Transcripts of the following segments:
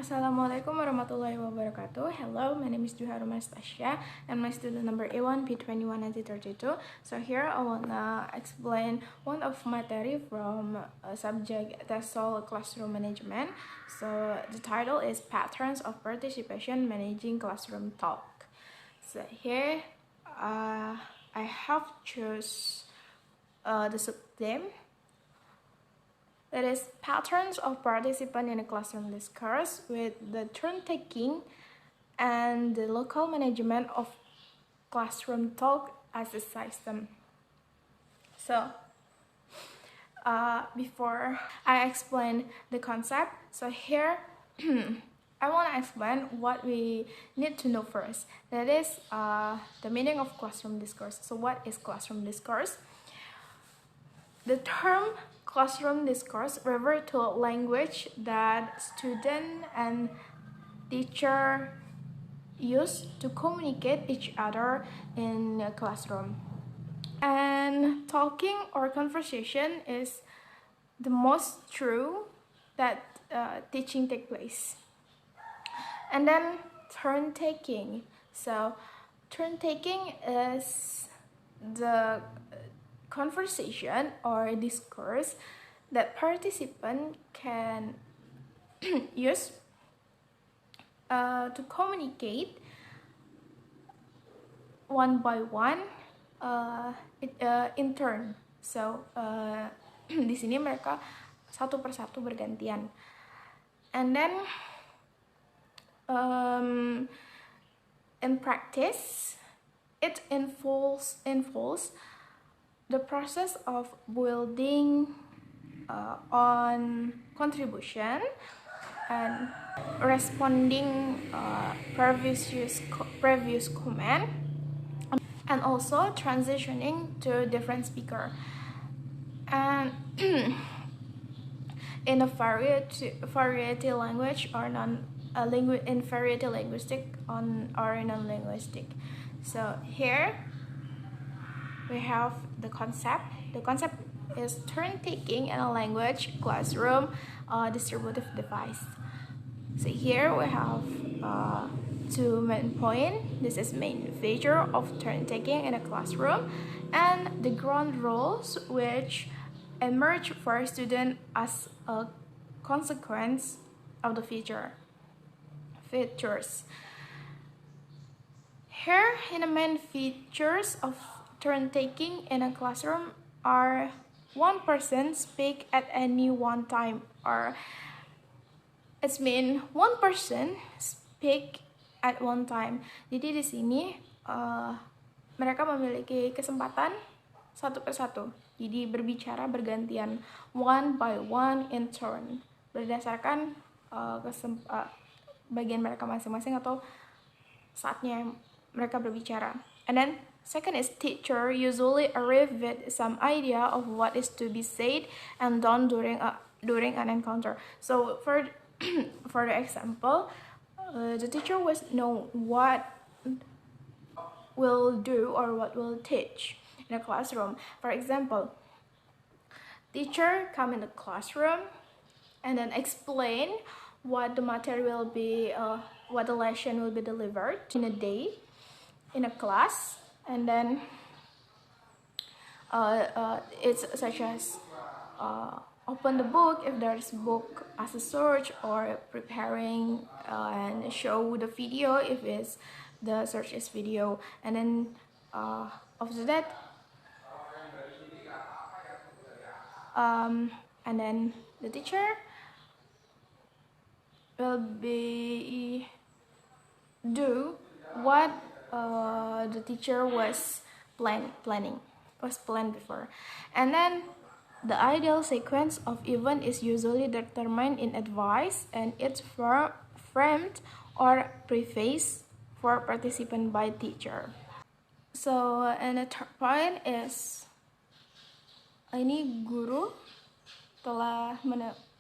Assalamualaikum warahmatullahi wabarakatuh. Hello, my name is Dwi Harum Anasthasya and my student number A1B219032. So here I wanna explain one of material from subject TESOL Classroom Management. So the title is Patterns of Participation Managing Classroom Talk. So here I have choose the subtheme. That is patterns of participant in a classroom discourse with the turn-taking and the local management of classroom talk as a system. So, before I explain the concept, so here I want to explain what we need to know first. That is the meaning of classroom discourse. So what is classroom discourse? The term classroom discourse refers to a language that student and teacher use to communicate each other in a classroom. And talking or conversation is the most true that teaching take place. And then turn taking. So turn taking is the conversation or discourse that participant can use to communicate one by one in turn. So di sini mereka satu persatu bergantian. And then in practice it involves the process of building on contribution and responding previous comment, and also transitioning to different speaker, and in a variety language or in variety linguistic or non-linguistic. So here we have the concept. The concept is turn-taking in a language, classroom, distributive device. So here we have two main points. This is main feature of turn-taking in a classroom and the ground rules which emerge for students as a consequence of the features. Here in the main features of turn-taking in a classroom are one person speak at any one time, or it means one person speak at one time. Jadi di sini mereka memiliki kesempatan satu persatu. Jadi berbicara bergantian, one by one in turn, berdasarkan bagian mereka masing-masing atau saatnya mereka berbicara. And then second is teacher usually arrive with some idea of what is to be said and done during an encounter. So for the example, the teacher will know what will do or what will teach in a classroom. For example, teacher come in the classroom and then explain what the material will be, what the lesson will be delivered in a day, in a class. And then it's such as open the book if there's book as a search, or preparing and show the video if it's the search is video. And then after that and then the teacher will be do what the teacher was planned before. And then the ideal sequence of event is usually determined in advice, and it's framed or prefaced for participant by teacher. So and the third point is ini guru telah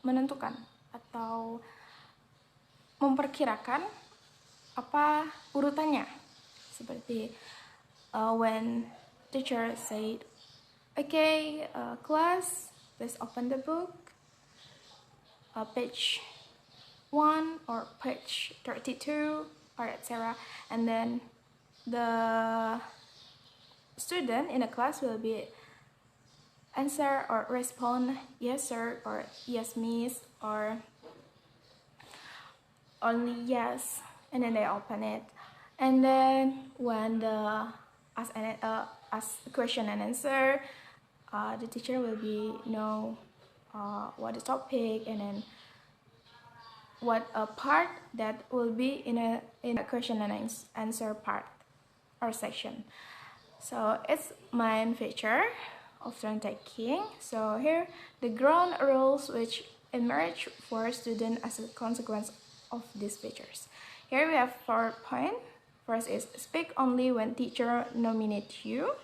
menentukan atau memperkirakan apa urutannya. Seperti when teacher said, okay, class, please open the book, page 1 or page 32 or etc. And then the student in a class will be answer or respond yes sir or yes miss or only yes, and then they open it. And then when the ask question and answer, the teacher will be know what the topic and then what a part that will be in a question and answer part or section. So it's main feature of turn taking. So here the ground rules which emerge for student as a consequence of these features. Here we have 4 points. First is speak only when teacher nominate you.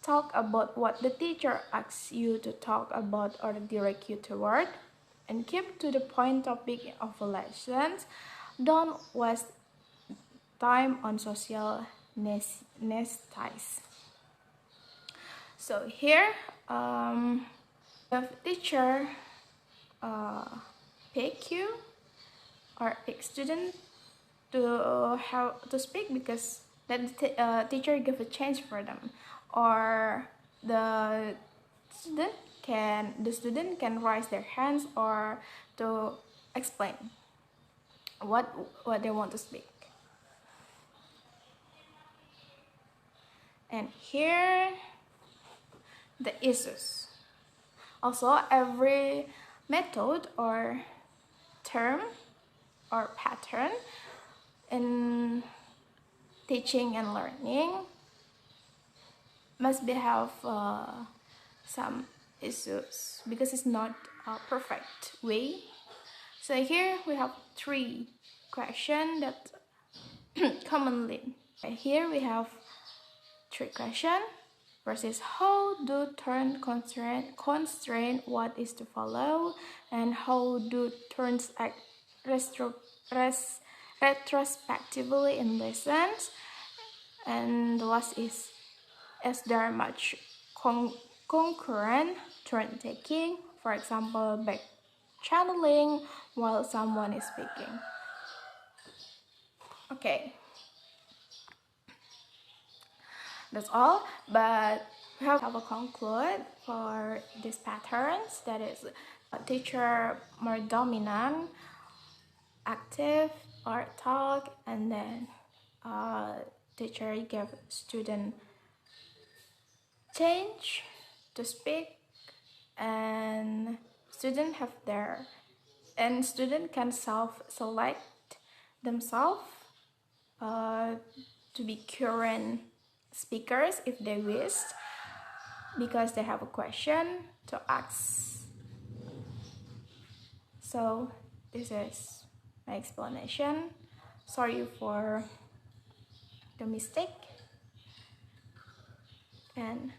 Talk about what the teacher asks you to talk about or direct you toward. And keep to the point topic of a lesson. Don't waste time on social niceties. So here, the teacher pick you or pick student to how to speak because that teacher give a chance for them, or the student can raise their hands or to explain what they want to speak. And here the issues. Also, every method or term or pattern in teaching and learning must have some issues because it's not a perfect way. So here we have 3 questions that commonly. Here we have 3 questions. First is how do turn constrain what is to follow, and how do turns act retrospectively in lessons, and the last is there much concurrent turn taking, for example back channeling while someone is speaking. Okay, that's all, but we have a conclude for these patterns. That is a teacher more dominant, active or talk, and then teacher give student change to speak, and student have their student can select themselves to be current speakers if they wish, because they have a question to ask. So this is my explanation. Sorry for the mistake, and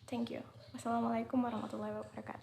thank you. Wassalamualaikum warahmatullahi wabarakatuh.